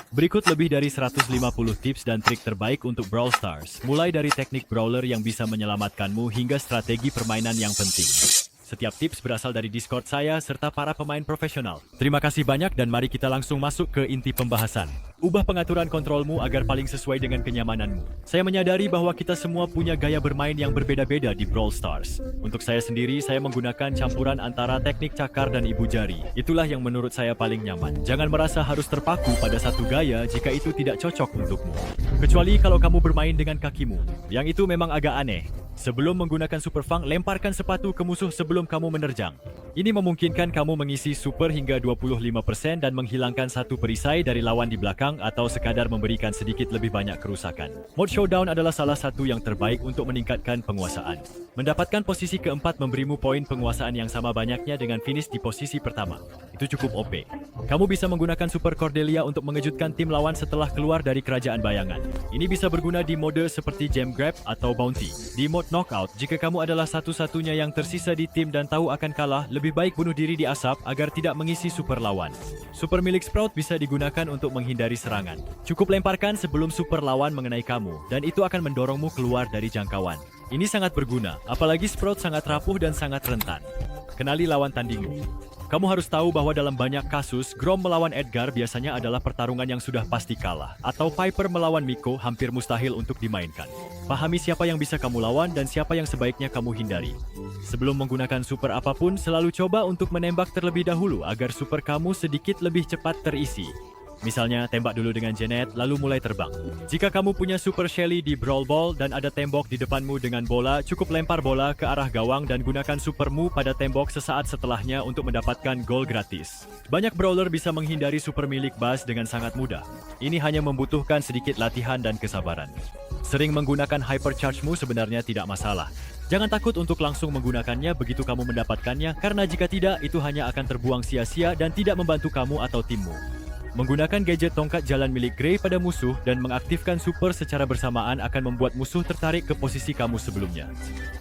Berikut lebih dari 150 tips dan trik terbaik untuk Brawl Stars, mulai dari teknik brawler yang bisa menyelamatkanmu hingga strategi permainan yang penting. Setiap tips berasal dari Discord saya serta para pemain profesional. Terima kasih banyak dan mari kita langsung masuk ke inti pembahasan. Ubah pengaturan kontrolmu agar paling sesuai dengan kenyamananmu. Saya menyadari bahwa kita semua punya gaya bermain yang berbeda-beda di Brawl Stars. Untuk saya sendiri, saya menggunakan campuran antara teknik cakar dan ibu jari. Itulah yang menurut saya paling nyaman. Jangan merasa harus terpaku pada satu gaya jika itu tidak cocok untukmu. Kecuali kalau kamu bermain dengan kakimu. Yang itu memang agak aneh. Sebelum menggunakan Super Fang, lemparkan sepatu ke musuh sebelum kamu menerjang. Ini memungkinkan kamu mengisi super hingga 25% dan menghilangkan satu perisai dari lawan di belakang atau sekadar memberikan sedikit lebih banyak kerusakan. Mode Showdown adalah salah satu yang terbaik untuk meningkatkan penguasaan. Mendapatkan posisi keempat memberimu poin penguasaan yang sama banyaknya dengan finish di posisi pertama. Itu cukup OP. Kamu bisa menggunakan Super Cordelia untuk mengejutkan tim lawan setelah keluar dari kerajaan bayangan. Ini bisa berguna di mode seperti Gem Grab atau Bounty. Di mode Knockout, jika kamu adalah satu-satunya yang tersisa di tim dan tahu akan kalah, lebih baik bunuh diri di asap agar tidak mengisi super lawan. Super milik Sprout bisa digunakan untuk menghindari serangan. Cukup lemparkan sebelum super lawan mengenai kamu, dan itu akan mendorongmu keluar dari jangkauan. Ini sangat berguna, apalagi Sprout sangat rapuh dan sangat rentan. Kenali lawan tandingmu. Kamu harus tahu bahwa dalam banyak kasus, Grom melawan Edgar biasanya adalah pertarungan yang sudah pasti kalah, atau Piper melawan Miko hampir mustahil untuk dimainkan. Pahami siapa yang bisa kamu lawan dan siapa yang sebaiknya kamu hindari. Sebelum menggunakan super apapun, selalu coba untuk menembak terlebih dahulu agar super kamu sedikit lebih cepat terisi. Misalnya, tembak dulu dengan Janet, lalu mulai terbang. Jika kamu punya Super Shelly di Brawl Ball dan ada tembok di depanmu dengan bola, cukup lempar bola ke arah gawang dan gunakan supermu pada tembok sesaat setelahnya untuk mendapatkan gol gratis. Banyak brawler bisa menghindari super milik Buzz dengan sangat mudah. Ini hanya membutuhkan sedikit latihan dan kesabaran. Sering menggunakan Hypercharge-mu sebenarnya tidak masalah. Jangan takut untuk langsung menggunakannya begitu kamu mendapatkannya, karena jika tidak, itu hanya akan terbuang sia-sia dan tidak membantu kamu atau timmu. Menggunakan gadget tongkat jalan milik Grey pada musuh dan mengaktifkan super secara bersamaan akan membuat musuh tertarik ke posisi kamu sebelumnya.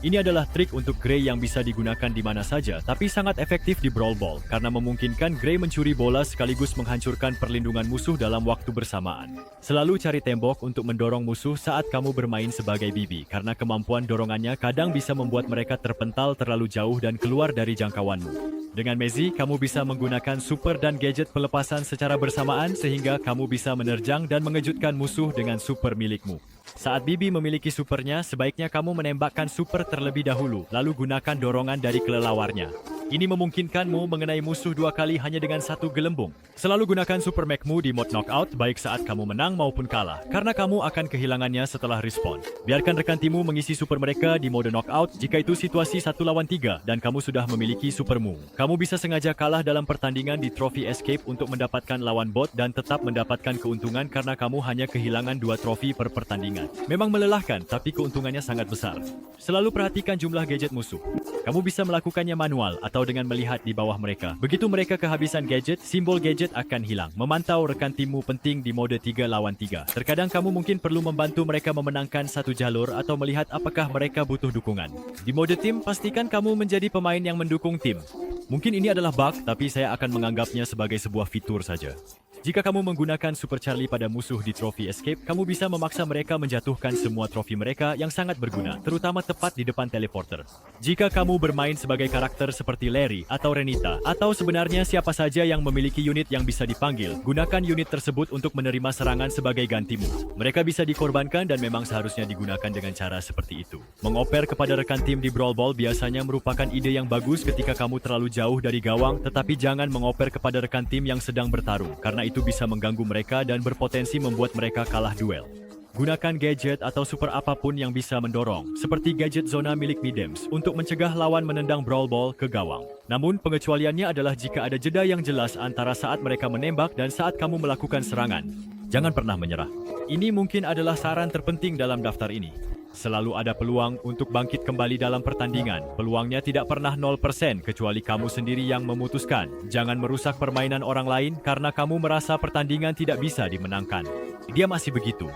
Ini adalah trik untuk Grey yang bisa digunakan di mana saja, tapi sangat efektif di Brawl Ball karena memungkinkan Grey mencuri bola sekaligus menghancurkan perlindungan musuh dalam waktu bersamaan. Selalu cari tembok untuk mendorong musuh saat kamu bermain sebagai Bibi, karena kemampuan dorongannya kadang bisa membuat mereka terpental terlalu jauh dan keluar dari jangkauanmu. Dengan Mezi, kamu bisa menggunakan super dan gadget pelepasan secara bersamaan sehingga kamu bisa menerjang dan mengejutkan musuh dengan super milikmu. Saat Bibi memiliki supernya, sebaiknya kamu menembakkan super terlebih dahulu, lalu gunakan dorongan dari kelelawarnya. Ini memungkinkanmu mengenai musuh dua kali hanya dengan satu gelembung. Selalu gunakan Super Mech-mu di mode Knockout baik saat kamu menang maupun kalah, karena kamu akan kehilangannya setelah respawn. Biarkan rekan timmu mengisi super mereka di mode Knockout jika itu situasi 1 lawan 3 dan kamu sudah memiliki supermu. Kamu bisa sengaja kalah dalam pertandingan di Trophy Escape untuk mendapatkan lawan bot dan tetap mendapatkan keuntungan karena kamu hanya kehilangan 2 trofi per pertandingan. Memang melelahkan, tapi keuntungannya sangat besar. Selalu perhatikan jumlah gadget musuh. Kamu bisa melakukannya manual atau dengan melihat di bawah mereka. Begitu mereka kehabisan gadget, simbol gadget akan hilang. Memantau rekan timmu penting di mode 3 lawan 3. Terkadang kamu mungkin perlu membantu mereka memenangkan satu jalur atau melihat apakah mereka butuh dukungan. Di mode tim, pastikan kamu menjadi pemain yang mendukung tim. Mungkin ini adalah bug, tapi saya akan menganggapnya sebagai sebuah fitur saja. Jika kamu menggunakan Super Charlie pada musuh di Trophy Escape, kamu bisa memaksa mereka menjatuhkan semua trofi mereka yang sangat berguna, terutama tepat di depan teleporter. Jika kamu bermain sebagai karakter seperti Larry atau Renita, atau sebenarnya siapa saja yang memiliki unit yang bisa dipanggil, gunakan unit tersebut untuk menerima serangan sebagai gantimu. Mereka bisa dikorbankan dan memang seharusnya digunakan dengan cara seperti itu. Mengoper kepada rekan tim di Brawl Ball biasanya merupakan ide yang bagus ketika kamu terlalu jauh dari gawang, tetapi jangan mengoper kepada rekan tim yang sedang bertarung, karena itu bisa mengganggu mereka dan berpotensi membuat mereka kalah duel. Gunakan gadget atau super apapun yang bisa mendorong, seperti gadget zona milik Midems, untuk mencegah lawan menendang Brawl Ball ke gawang. Namun, pengecualiannya adalah jika ada jeda yang jelas antara saat mereka menembak dan saat kamu melakukan serangan. Jangan pernah menyerah. Ini mungkin adalah saran terpenting dalam daftar ini. Selalu ada peluang untuk bangkit kembali dalam pertandingan. Peluangnya tidak pernah 0% kecuali kamu sendiri yang memutuskan. Jangan merusak permainan orang lain karena kamu merasa pertandingan tidak bisa dimenangkan. Dia masih begitu.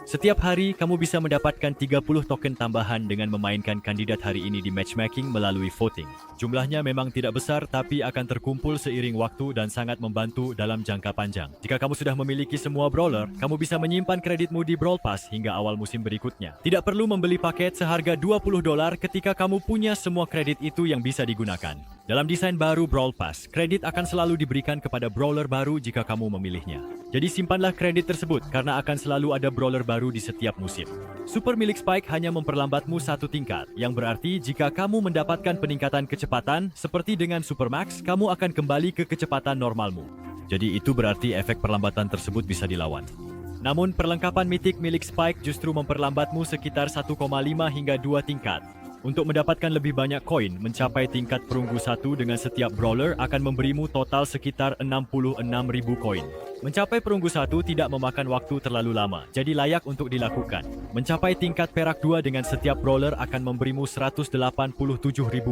Setiap hari, kamu bisa mendapatkan 30 token tambahan dengan memainkan kandidat hari ini di matchmaking melalui voting. Jumlahnya memang tidak besar, tapi akan terkumpul seiring waktu dan sangat membantu dalam jangka panjang. Jika kamu sudah memiliki semua brawler, kamu bisa menyimpan kreditmu di Brawl Pass hingga awal musim berikutnya. Tidak perlu membeli paket seharga $20 ketika kamu punya semua kredit itu yang bisa digunakan. Dalam desain baru Brawl Pass, kredit akan selalu diberikan kepada brawler baru jika kamu memilihnya. Jadi simpanlah kredit tersebut karena akan selalu ada brawler baru di setiap musim. Super milik Spike hanya memperlambatmu satu tingkat, yang berarti jika kamu mendapatkan peningkatan kecepatan, seperti dengan Super Max, kamu akan kembali ke kecepatan normalmu. Jadi itu berarti efek perlambatan tersebut bisa dilawan. Namun perlengkapan mitik milik Spike justru memperlambatmu sekitar 1,5 hingga 2 tingkat. Untuk mendapatkan lebih banyak koin, mencapai tingkat perunggu 1 dengan setiap brawler akan memberimu total sekitar 66.000 koin. Mencapai perunggu 1 tidak memakan waktu terlalu lama, jadi layak untuk dilakukan. Mencapai tingkat perak 2 dengan setiap brawler akan memberimu 187.000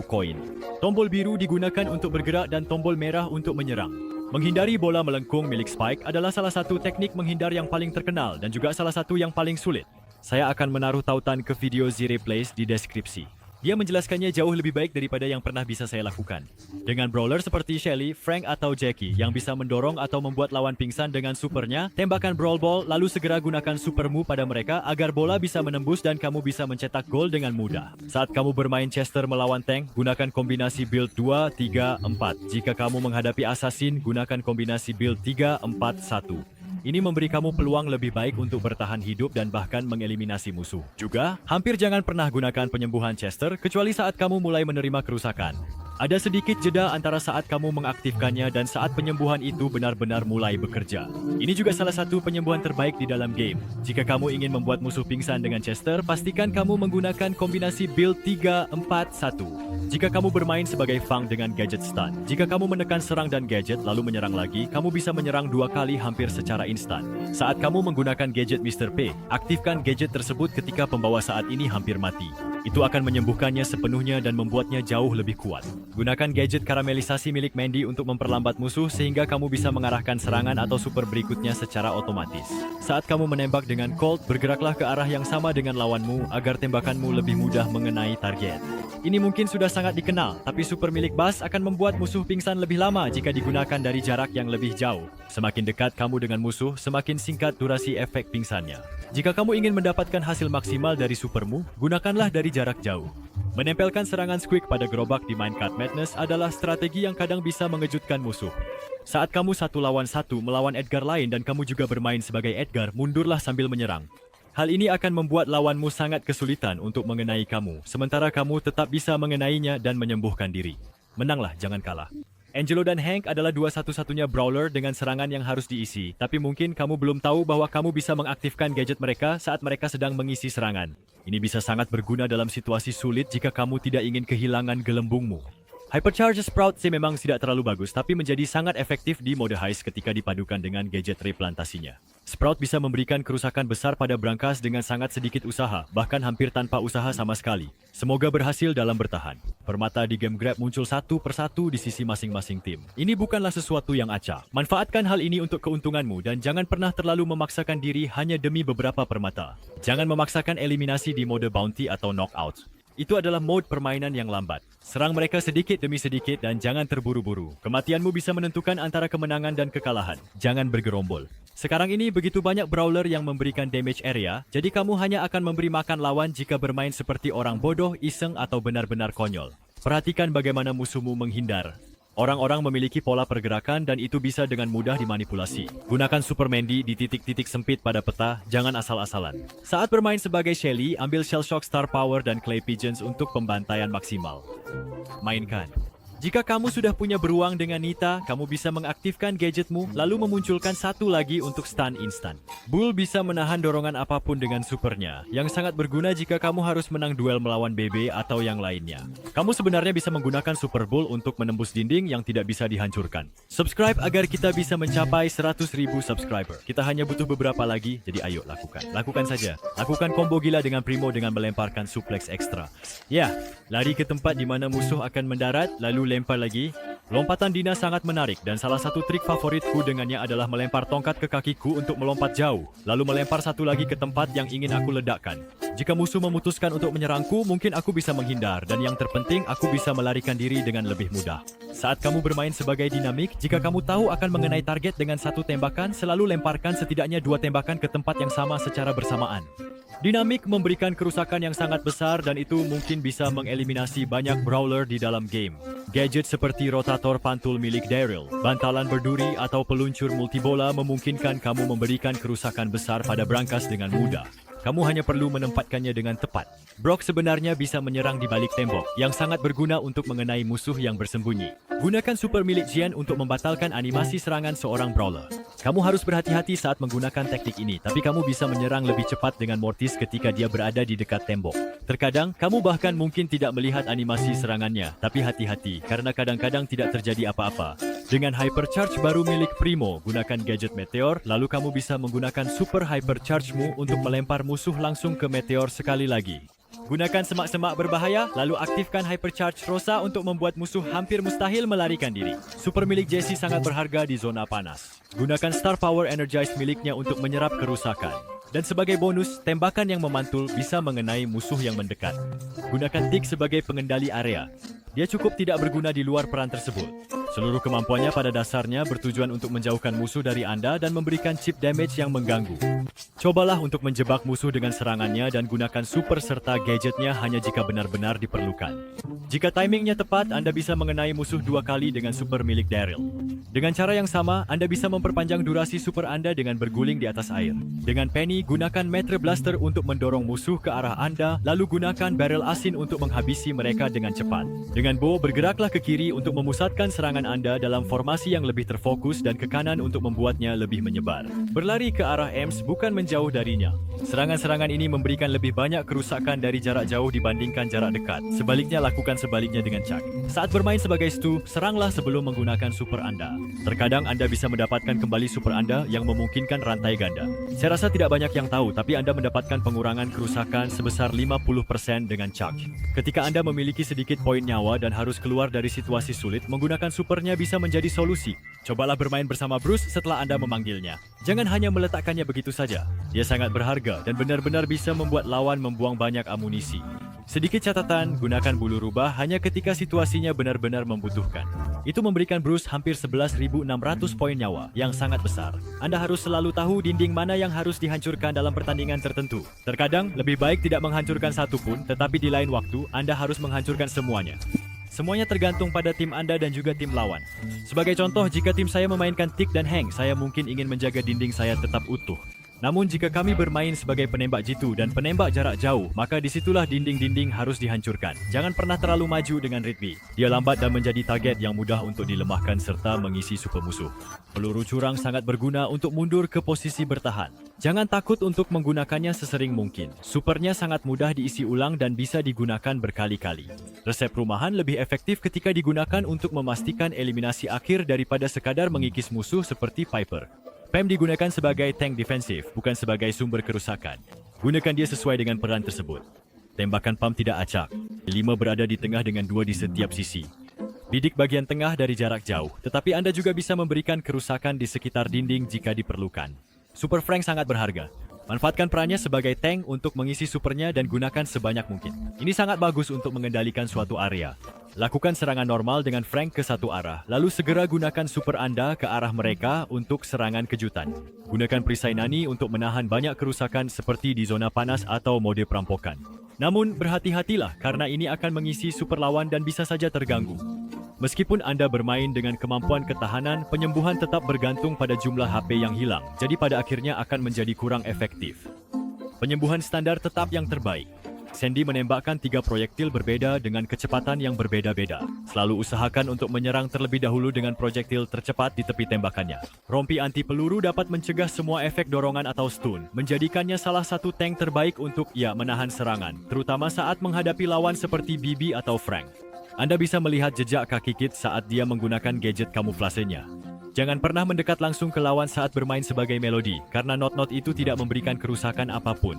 koin. Tombol biru digunakan untuk bergerak dan tombol merah untuk menyerang. Menghindari bola melengkung milik Spike adalah salah satu teknik menghindar yang paling terkenal dan juga salah satu yang paling sulit. Saya akan menaruh tautan ke video Z Replays di deskripsi. Dia menjelaskannya jauh lebih baik daripada yang pernah bisa saya lakukan. Dengan brawler seperti Shelly, Frank atau Jackie yang bisa mendorong atau membuat lawan pingsan dengan supernya, tembakan Brawl Ball lalu segera gunakan super move pada mereka agar bola bisa menembus dan kamu bisa mencetak gol dengan mudah. Saat kamu bermain Chester melawan tank, gunakan kombinasi build 2, 3, 4. Jika kamu menghadapi assassin, gunakan kombinasi build 3, 4, 1. Ini memberi kamu peluang lebih baik untuk bertahan hidup dan bahkan mengeliminasi musuh. Juga, hampir jangan pernah gunakan penyembuhan Chester kecuali saat kamu mulai menerima kerusakan. Ada sedikit jeda antara saat kamu mengaktifkannya dan saat penyembuhan itu benar-benar mulai bekerja. Ini juga salah satu penyembuhan terbaik di dalam game. Jika kamu ingin membuat musuh pingsan dengan Chester, pastikan kamu menggunakan kombinasi build 3, 4, 1. Jika kamu bermain sebagai Fang dengan gadget stun, jika kamu menekan serang dan gadget lalu menyerang lagi, kamu bisa menyerang 2 kali hampir secara instan. Saat kamu menggunakan gadget Mr. P, aktifkan gadget tersebut ketika pembawa saat ini hampir mati. Itu akan menyembuhkannya sepenuhnya dan membuatnya jauh lebih kuat. Gunakan gadget karamelisasi milik Mandy untuk memperlambat musuh sehingga kamu bisa mengarahkan serangan atau super berikutnya secara otomatis. Saat kamu menembak dengan Colt, bergeraklah ke arah yang sama dengan lawanmu agar tembakanmu lebih mudah mengenai target. Ini mungkin sudah sangat dikenal, tapi super milik Buzz akan membuat musuh pingsan lebih lama jika digunakan dari jarak yang lebih jauh. Semakin dekat kamu dengan musuh, semakin singkat durasi efek pingsannya. Jika kamu ingin mendapatkan hasil maksimal dari supermu, gunakanlah dari jarak jauh. Menempelkan serangan Squeak pada gerobak di Minecart Madness adalah strategi yang kadang bisa mengejutkan musuh. Saat kamu 1 lawan 1 melawan Edgar lain dan kamu juga bermain sebagai Edgar, mundurlah sambil menyerang. Hal ini akan membuat lawanmu sangat kesulitan untuk mengenai kamu, sementara kamu tetap bisa mengenainya dan menyembuhkan diri. Menanglah, jangan kalah. Angelo dan Hank adalah dua satu-satunya brawler dengan serangan yang harus diisi, tapi mungkin kamu belum tahu bahwa kamu bisa mengaktifkan gadget mereka saat mereka sedang mengisi serangan. Ini bisa sangat berguna dalam situasi sulit jika kamu tidak ingin kehilangan gelembungmu. Hypercharge Sprout C memang tidak terlalu bagus, tapi menjadi sangat efektif di mode heist ketika dipadukan dengan gadget replantasinya. Sprout bisa memberikan kerusakan besar pada brankas dengan sangat sedikit usaha, bahkan hampir tanpa usaha sama sekali. Semoga berhasil dalam bertahan. Permata di game Grab muncul satu persatu di sisi masing-masing tim. Ini bukanlah sesuatu yang acak. Manfaatkan hal ini untuk keuntunganmu dan jangan pernah terlalu memaksakan diri hanya demi beberapa permata. Jangan memaksakan eliminasi di mode bounty atau knockout. Itu adalah mode permainan yang lambat. Serang mereka sedikit demi sedikit dan jangan terburu-buru. Kematianmu bisa menentukan antara kemenangan dan kekalahan. Jangan bergerombol. Sekarang ini begitu banyak brawler yang memberikan damage area, jadi kamu hanya akan memberi makan lawan jika bermain seperti orang bodoh, iseng, atau benar-benar konyol. Perhatikan bagaimana musuhmu menghindar. Orang-orang memiliki pola pergerakan dan itu bisa dengan mudah dimanipulasi. Gunakan Super Mandy di titik-titik sempit pada peta, jangan asal-asalan. Saat bermain sebagai Shelly, ambil Shell Shock Star Power dan Clay Pigeons untuk pembantaian maksimal. Mainkan. Jika kamu sudah punya beruang dengan Nita, kamu bisa mengaktifkan gadgetmu lalu memunculkan satu lagi untuk stun instan. Bull bisa menahan dorongan apapun dengan supernya, yang sangat berguna jika kamu harus menang duel melawan BB atau yang lainnya. Kamu sebenarnya bisa menggunakan Super Bull untuk menembus dinding yang tidak bisa dihancurkan. Subscribe agar kita bisa mencapai 100.000 subscriber. Kita hanya butuh beberapa lagi, jadi ayo lakukan. Lakukan saja. Lakukan combo gila dengan Primo dengan melemparkan suplex ekstra. Ya, lari ke tempat di mana musuh akan mendarat, lalu lempar lagi. Lompatan Dina sangat menarik dan salah satu trik favoritku dengannya adalah melempar tongkat ke kakiku untuk melompat jauh, lalu melempar satu lagi ke tempat yang ingin aku ledakkan. Jika musuh memutuskan untuk menyerangku, mungkin aku bisa menghindar dan yang terpenting aku bisa melarikan diri dengan lebih mudah. Saat kamu bermain sebagai dinamik, jika kamu tahu akan mengenai target dengan satu tembakan, selalu lemparkan setidaknya 2 tembakan ke tempat yang sama secara bersamaan. Dinamik memberikan kerusakan yang sangat besar dan itu mungkin bisa mengeliminasi banyak brawler di dalam game. Gadget seperti rotator pantul milik Daryl, bantalan berduri atau peluncur multibola memungkinkan kamu memberikan kerusakan besar pada brankas dengan mudah. Kamu hanya perlu menempatkannya dengan tepat. Brock sebenarnya bisa menyerang di balik tembok, yang sangat berguna untuk mengenai musuh yang bersembunyi. Gunakan super milik Jian untuk membatalkan animasi serangan seorang brawler. Kamu harus berhati-hati saat menggunakan teknik ini, tapi kamu bisa menyerang lebih cepat dengan Mortis ketika dia berada di dekat tembok. Terkadang, kamu bahkan mungkin tidak melihat animasi serangannya, tapi hati-hati, karena kadang-kadang tidak terjadi apa-apa. Dengan Hypercharge baru milik Primo, gunakan gadget Meteor, lalu kamu bisa menggunakan Super Hypercharge-mu untuk melempar musuh langsung ke Meteor sekali lagi. Gunakan semak-semak berbahaya, lalu aktifkan Hypercharge Rosa untuk membuat musuh hampir mustahil melarikan diri. Super milik Jesse sangat berharga di zona panas. Gunakan Star Power Energized miliknya untuk menyerap kerusakan. Dan sebagai bonus, tembakan yang memantul bisa mengenai musuh yang mendekat. Gunakan Tick sebagai pengendali area. Dia cukup tidak berguna di luar peran tersebut. Seluruh kemampuannya pada dasarnya bertujuan untuk menjauhkan musuh dari Anda dan memberikan chip damage yang mengganggu. Cobalah untuk menjebak musuh dengan serangannya dan gunakan super serta gadgetnya hanya jika benar-benar diperlukan. Jika timingnya tepat, Anda bisa mengenai musuh 2 kali dengan super milik Daryl. Dengan cara yang sama, Anda bisa memperpanjang durasi super Anda dengan berguling di atas air. Dengan Penny, gunakan Metre Blaster untuk mendorong musuh ke arah Anda, lalu gunakan barrel asin untuk menghabisi mereka dengan cepat. Dengan Bo, bergeraklah ke kiri untuk memusatkan serangan Anda dalam formasi yang lebih terfokus dan ke kanan untuk membuatnya lebih menyebar. Berlari ke arah Ems bukan menjauh darinya. Serangan-serangan ini memberikan lebih banyak kerusakan dari jarak jauh dibandingkan jarak dekat. Sebaliknya, lakukan sebaliknya dengan Chuck. Saat bermain sebagai Stu, seranglah sebelum menggunakan super Anda. Terkadang Anda bisa mendapatkan kembali super Anda yang memungkinkan rantai ganda. Saya rasa tidak banyak yang tahu, tapi Anda mendapatkan pengurangan kerusakan sebesar 50% dengan Chuck. Ketika Anda memiliki sedikit poin nyawa dan harus keluar dari situasi sulit, menggunakan supernya bisa menjadi solusi. Cobalah bermain bersama Bruce setelah Anda memanggilnya. Jangan hanya meletakkannya begitu saja. Dia sangat berharga dan benar-benar bisa membuat lawan membuang banyak amunisi. Sedikit catatan, gunakan bulu rubah hanya ketika situasinya benar-benar membutuhkan. Itu memberikan Bruce hampir 11.600 poin nyawa, yang sangat besar. Anda harus selalu tahu dinding mana yang harus dihancurkan dalam pertandingan tertentu. Terkadang, lebih baik tidak menghancurkan satu pun, tetapi di lain waktu, Anda harus menghancurkan semuanya. Semuanya tergantung pada tim Anda dan juga tim lawan. Sebagai contoh, jika tim saya memainkan Tick dan Hank, saya mungkin ingin menjaga dinding saya tetap utuh. Namun jika kami bermain sebagai penembak jitu dan penembak jarak jauh, maka disitulah dinding-dinding harus dihancurkan. Jangan pernah terlalu maju dengan Rigby. Dia lambat dan menjadi target yang mudah untuk dilemahkan serta mengisi super musuh. Peluru curang sangat berguna untuk mundur ke posisi bertahan. Jangan takut untuk menggunakannya sesering mungkin. Supernya sangat mudah diisi ulang dan bisa digunakan berkali-kali. Resep rumahan lebih efektif ketika digunakan untuk memastikan eliminasi akhir daripada sekadar mengikis musuh seperti Piper. Pam digunakan sebagai tank defensif, bukan sebagai sumber kerusakan. Gunakan dia sesuai dengan peran tersebut. Tembakan Pam tidak acak. 5 berada di tengah dengan 2 di setiap sisi. Bidik bagian tengah dari jarak jauh, tetapi Anda juga bisa memberikan kerusakan di sekitar dinding jika diperlukan. Super Frank sangat berharga. Manfaatkan perannya sebagai tank untuk mengisi supernya dan gunakan sebanyak mungkin. Ini sangat bagus untuk mengendalikan suatu area. Lakukan serangan normal dengan Frank ke satu arah, lalu segera gunakan super Anda ke arah mereka untuk serangan kejutan. Gunakan perisai Nani untuk menahan banyak kerusakan seperti di zona panas atau mode perampokan. Namun, berhati-hatilah karena ini akan mengisi super lawan dan bisa saja terganggu. Meskipun Anda bermain dengan kemampuan ketahanan, penyembuhan tetap bergantung pada jumlah HP yang hilang, jadi pada akhirnya akan menjadi kurang efektif. Penyembuhan standar tetap yang terbaik. Sandy menembakkan 3 proyektil berbeda dengan kecepatan yang berbeda-beda. Selalu usahakan untuk menyerang terlebih dahulu dengan proyektil tercepat di tepi tembakannya. Rompi anti peluru dapat mencegah semua efek dorongan atau stun, menjadikannya salah satu tank terbaik untuk menahan serangan, terutama saat menghadapi lawan seperti Bibi atau Frank. Anda bisa melihat jejak kaki Kit saat dia menggunakan gadget kamuflasenya. Jangan pernah mendekat langsung ke lawan saat bermain sebagai Melody, karena not-not itu tidak memberikan kerusakan apapun.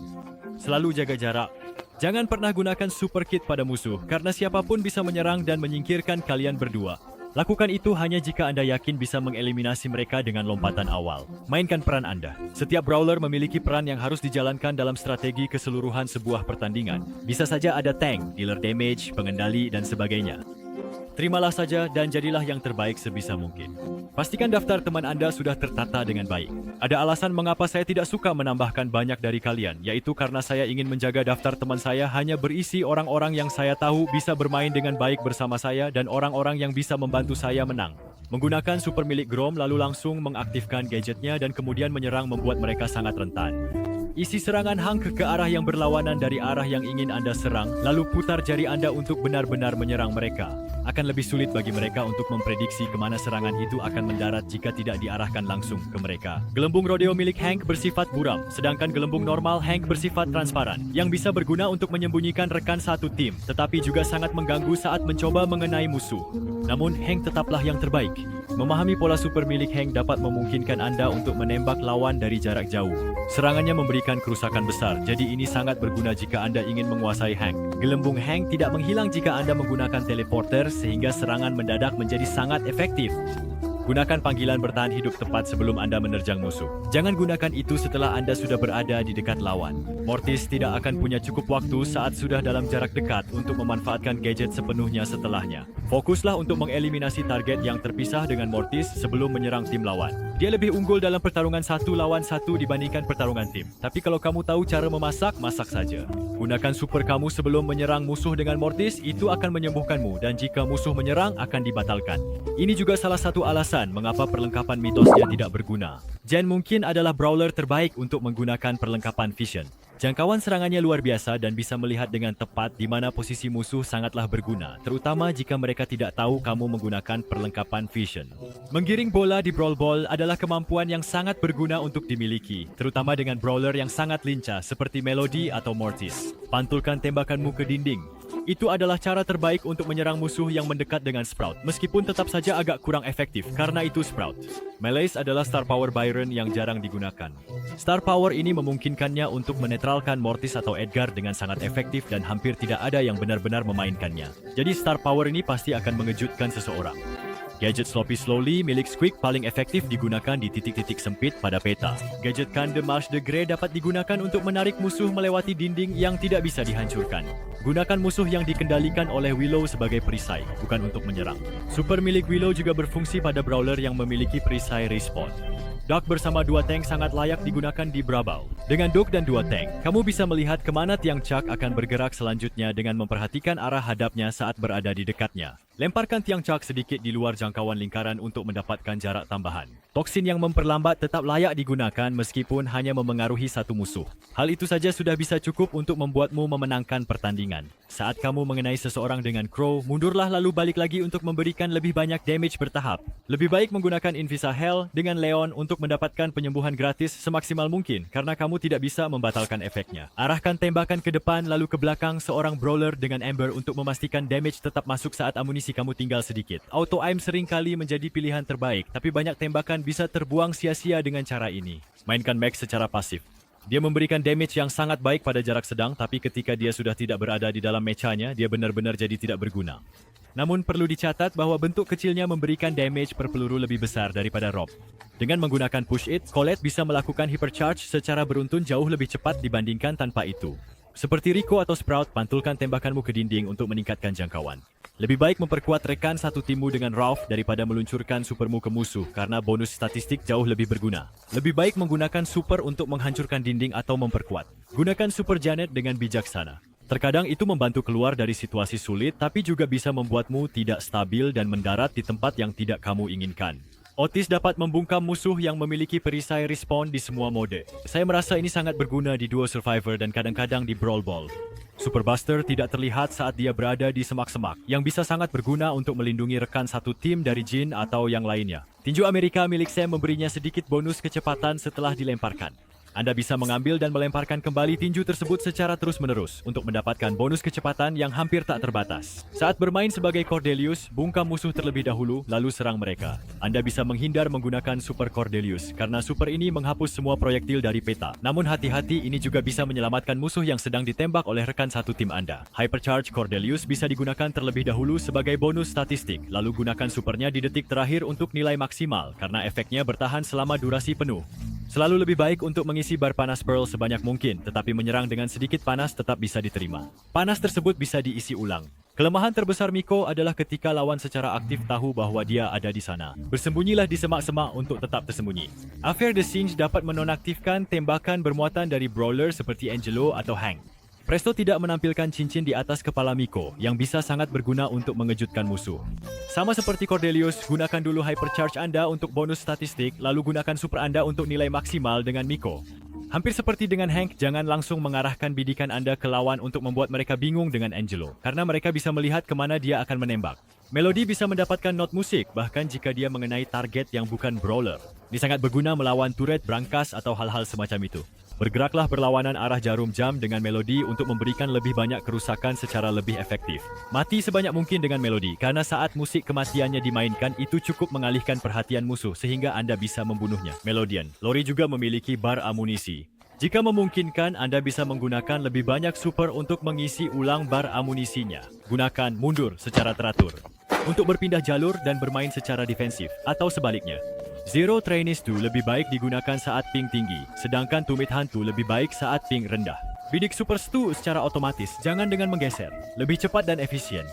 Selalu jaga jarak. Jangan pernah gunakan super kit pada musuh, karena siapapun bisa menyerang dan menyingkirkan kalian berdua. Lakukan itu hanya jika Anda yakin bisa mengeliminasi mereka dengan lompatan awal. Mainkan peran Anda. Setiap brawler memiliki peran yang harus dijalankan dalam strategi keseluruhan sebuah pertandingan. Bisa saja ada tank, dealer damage, pengendali, dan sebagainya. Terimalah saja dan jadilah yang terbaik sebisa mungkin. Pastikan daftar teman Anda sudah tertata dengan baik. Ada alasan mengapa saya tidak suka menambahkan banyak dari kalian, yaitu karena saya ingin menjaga daftar teman saya hanya berisi orang-orang yang saya tahu bisa bermain dengan baik bersama saya dan orang-orang yang bisa membantu saya menang. Menggunakan super milik Grom lalu langsung mengaktifkan gadgetnya dan kemudian menyerang membuat mereka sangat rentan. Isi serangan Hank ke arah yang berlawanan dari arah yang ingin Anda serang, lalu putar jari Anda untuk benar-benar menyerang mereka. Akan lebih sulit bagi mereka untuk memprediksi kemana serangan itu akan mendarat jika tidak diarahkan langsung ke mereka. Gelembung rodeo milik Hank bersifat buram, sedangkan gelembung normal Hank bersifat transparan, yang bisa berguna untuk menyembunyikan rekan satu tim, tetapi juga sangat mengganggu saat mencoba mengenai musuh. Namun, Hank tetaplah yang terbaik. Memahami pola super milik Hank dapat memungkinkan Anda untuk menembak lawan dari jarak jauh. Serangannya memberikan kerusakan besar, jadi ini sangat berguna jika Anda ingin menguasai Hank. Gelembung Hank tidak menghilang jika Anda menggunakan teleporter, sehingga serangan mendadak menjadi sangat efektif. Gunakan panggilan bertahan hidup tepat sebelum Anda menerjang musuh. Jangan gunakan itu setelah Anda sudah berada di dekat lawan. Mortis tidak akan punya cukup waktu saat sudah dalam jarak dekat untuk memanfaatkan gadget sepenuhnya setelahnya. Fokuslah untuk mengeliminasi target yang terpisah dengan Mortis sebelum menyerang tim lawan. Dia lebih unggul dalam pertarungan 1 lawan 1 dibandingkan pertarungan tim. Tapi kalau kamu tahu cara memasak, masak saja. Gunakan super kamu sebelum menyerang musuh dengan Mortis, itu akan menyembuhkanmu, dan jika musuh menyerang akan dibatalkan. Ini juga salah satu alasan mengapa perlengkapan mitosnya tidak berguna. Jen mungkin adalah brawler terbaik untuk menggunakan perlengkapan Vision. Jangkauan serangannya luar biasa dan bisa melihat dengan tepat di mana posisi musuh sangatlah berguna, terutama jika mereka tidak tahu kamu menggunakan perlengkapan Vision. Menggiring bola di Brawl Ball adalah kemampuan yang sangat berguna untuk dimiliki, terutama dengan brawler yang sangat lincah seperti Melody atau Mortis. Pantulkan tembakanmu ke dinding. Itu adalah cara terbaik untuk menyerang musuh yang mendekat dengan Sprout, meskipun tetap saja agak kurang efektif karena itu Sprout. Meleis adalah Star Power Byron yang jarang digunakan. Star Power ini memungkinkannya untuk menetralkan Mortis atau Edgar dengan sangat efektif dan hampir tidak ada yang benar-benar memainkannya. Jadi Star Power ini pasti akan mengejutkan seseorang. Gadget Sloppy Slowly milik Squeak paling efektif digunakan di titik-titik sempit pada peta. Gadget Kande Marche de Grey dapat digunakan untuk menarik musuh melewati dinding yang tidak bisa dihancurkan. Gunakan musuh yang dikendalikan oleh Willow sebagai perisai, bukan untuk menyerang. Super milik Willow juga berfungsi pada brawler yang memiliki perisai respawn. Duck bersama 2 tank sangat layak digunakan di Brawl. Dengan Duck dan 2 tank, kamu bisa melihat kemana tiang Chuck akan bergerak selanjutnya dengan memperhatikan arah hadapnya saat berada di dekatnya. Lemparkan tiang Chuck sedikit di luar jangkauan lingkaran untuk mendapatkan jarak tambahan. Toksin yang memperlambat tetap layak digunakan meskipun hanya memengaruhi satu musuh. Hal itu saja sudah bisa cukup untuk membuatmu memenangkan pertandingan. Saat kamu mengenai seseorang dengan Crow, mundurlah lalu balik lagi untuk memberikan lebih banyak damage bertahap. Lebih baik menggunakan Invisa Hell dengan Leon untuk mendapatkan penyembuhan gratis semaksimal mungkin karena kamu tidak bisa membatalkan efeknya. Arahkan tembakan ke depan lalu ke belakang seorang brawler dengan Ember untuk memastikan damage tetap masuk saat amunisi kamu tinggal sedikit. Auto aim seringkali menjadi pilihan terbaik, tapi banyak tembakan bisa terbuang sia-sia dengan cara ini. Mainkan Max secara pasif. Dia memberikan damage yang sangat baik pada jarak sedang, tapi ketika dia sudah tidak berada di dalam mechanya, dia benar-benar jadi tidak berguna. Namun perlu dicatat bahwa bentuk kecilnya memberikan damage per peluru lebih besar daripada Rob. Dengan menggunakan Push It, Colette bisa melakukan Hypercharge secara beruntun jauh lebih cepat dibandingkan tanpa itu. Seperti Rico atau Sprout, pantulkan tembakanmu ke dinding untuk meningkatkan jangkauan. Lebih baik memperkuat rekan satu timmu dengan Ralph daripada meluncurkan supermu ke musuh karena bonus statistik jauh lebih berguna. Lebih baik menggunakan super untuk menghancurkan dinding atau memperkuat. Gunakan super Janet dengan bijaksana. Terkadang itu membantu keluar dari situasi sulit tapi juga bisa membuatmu tidak stabil dan mendarat di tempat yang tidak kamu inginkan. Otis dapat membungkam musuh yang memiliki perisai respawn di semua mode. Saya merasa ini sangat berguna di Duo Survivor dan kadang-kadang di Brawl Ball. Super Buster tidak terlihat saat dia berada di semak-semak, yang bisa sangat berguna untuk melindungi rekan satu tim dari jin atau yang lainnya. Tinju Amerika milik Sam memberinya sedikit bonus kecepatan setelah dilemparkan. Anda bisa mengambil dan melemparkan kembali tinju tersebut secara terus-menerus untuk mendapatkan bonus kecepatan yang hampir tak terbatas. Saat bermain sebagai Cordelius, bungkam musuh terlebih dahulu lalu serang mereka. Anda bisa menghindar menggunakan Super Cordelius karena super ini menghapus semua proyektil dari peta. Namun hati-hati, ini juga bisa menyelamatkan musuh yang sedang ditembak oleh rekan satu tim Anda. Hypercharge Cordelius bisa digunakan terlebih dahulu sebagai bonus statistik, lalu gunakan supernya di detik terakhir untuk nilai maksimal karena efeknya bertahan selama durasi penuh. Selalu lebih baik untuk mengisi bar panas Pearl sebanyak mungkin, tetapi menyerang dengan sedikit panas tetap bisa diterima. Panas tersebut bisa diisi ulang. Kelemahan terbesar Miko adalah ketika lawan secara aktif tahu bahwa dia ada di sana. Bersembunyilah di semak-semak untuk tetap tersembunyi. Affair the Singe dapat menonaktifkan tembakan bermuatan dari brawler seperti Angelo atau Hank. Presto tidak menampilkan cincin di atas kepala Miko yang bisa sangat berguna untuk mengejutkan musuh. Sama seperti Cordelius, gunakan dulu Hypercharge Anda untuk bonus statistik, lalu gunakan super Anda untuk nilai maksimal dengan Miko. Hampir seperti dengan Hank, jangan langsung mengarahkan bidikan Anda ke lawan untuk membuat mereka bingung dengan Angelo, karena mereka bisa melihat kemana dia akan menembak. Melody bisa mendapatkan not musik, bahkan jika dia mengenai target yang bukan brawler. Ini sangat berguna melawan turret, brankas, atau hal-hal semacam itu. Bergeraklah berlawanan arah jarum jam dengan Melody untuk memberikan lebih banyak kerusakan secara lebih efektif. Mati sebanyak mungkin dengan Melody, karena saat musik kematiannya dimainkan, itu cukup mengalihkan perhatian musuh sehingga Anda bisa membunuhnya. Melodian. Lori juga memiliki bar amunisi. Jika memungkinkan, Anda bisa menggunakan lebih banyak super untuk mengisi ulang bar amunisinya. Gunakan mundur secara teratur untuk berpindah jalur dan bermain secara defensif, atau sebaliknya. Zero Trainees 2 lebih baik digunakan saat ping tinggi, sedangkan Tumit Hantu lebih baik saat ping rendah. Bidik Super Stu secara otomatis, jangan dengan menggeser. Lebih cepat dan efisien.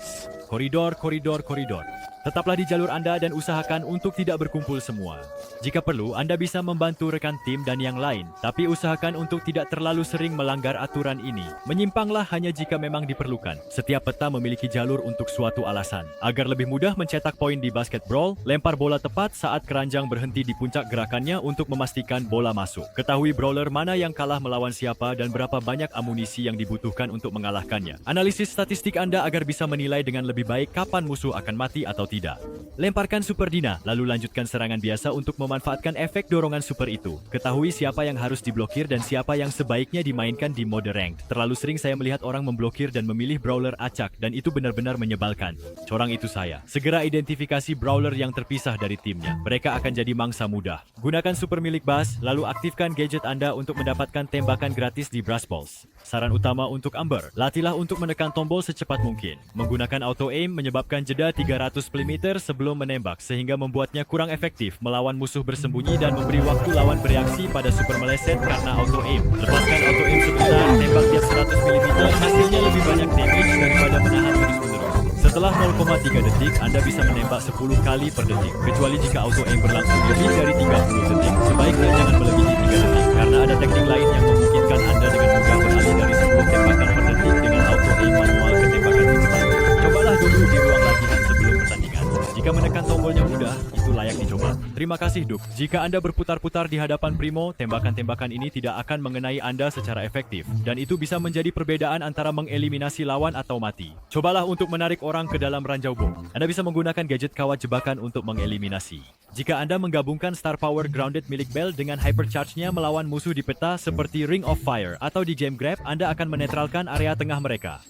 Koridor, koridor, koridor. Tetaplah di jalur Anda dan usahakan untuk tidak berkumpul semua. Jika perlu, Anda bisa membantu rekan tim dan yang lain, tapi usahakan untuk tidak terlalu sering melanggar aturan ini. Menyimpanglah hanya jika memang diperlukan. Setiap peta memiliki jalur untuk suatu alasan. Agar lebih mudah mencetak poin di basket brawl, lempar bola tepat saat keranjang berhenti di puncak gerakannya untuk memastikan bola masuk. Ketahui brawler mana yang kalah melawan siapa dan berapa banyak amunisi yang dibutuhkan untuk mengalahkannya. Analisis statistik Anda agar bisa menilai dengan lebih baik kapan musuh akan mati atau tidak. Lemparkan Super Dina, lalu lanjutkan serangan biasa untuk memanfaatkan efek dorongan super itu. Ketahui siapa yang harus diblokir dan siapa yang sebaiknya dimainkan di mode ranked. Terlalu sering saya melihat orang memblokir dan memilih brawler acak, dan itu benar-benar menyebalkan. Corang itu saya. Segera identifikasi brawler yang terpisah dari timnya. Mereka akan jadi mangsa mudah. Gunakan super milik Bass, lalu aktifkan gadget Anda untuk mendapatkan tembakan gratis di Brass Balls. Saran utama untuk Amber, latihlah untuk menekan tombol secepat mungkin. Menggunakan auto aim menyebabkan jeda 300 mm sebelum menembak sehingga membuatnya kurang efektif melawan musuh bersembunyi dan memberi waktu lawan bereaksi pada super meleset karena auto aim. Lepaskan auto aim sebentar, tembak tiap 100 mm, hasilnya lebih banyak damage daripada menahan terus-menerus. Setelah 0,3 detik, Anda bisa menembak 10 kali per detik. Kecuali jika auto aim berlangsung lebih dari 30 detik, sebaiknya jangan melebihi 3 detik karena ada teknik lain yang memungkinkan Anda dengan mudah beralih dari 10 tembakan per detik dengan auto aim manual ke tembakan instan. Cobalah dulu di ruang latihan sebelum pertandingan. Jika menekan tombolnya mudah, itu layak dicoba. Terima kasih, Duk. Jika Anda berputar-putar di hadapan Primo, tembakan-tembakan ini tidak akan mengenai Anda secara efektif, dan itu bisa menjadi perbedaan antara mengeliminasi lawan atau mati. Cobalah untuk menarik orang ke dalam ranjau bom. Anda bisa menggunakan gadget kawat jebakan untuk mengeliminasi. Jika Anda menggabungkan Star Power Grounded milik Bell dengan Hypercharge-nya melawan musuh di peta seperti Ring of Fire atau di Gem Grab, Anda akan menetralkan area tengah mereka.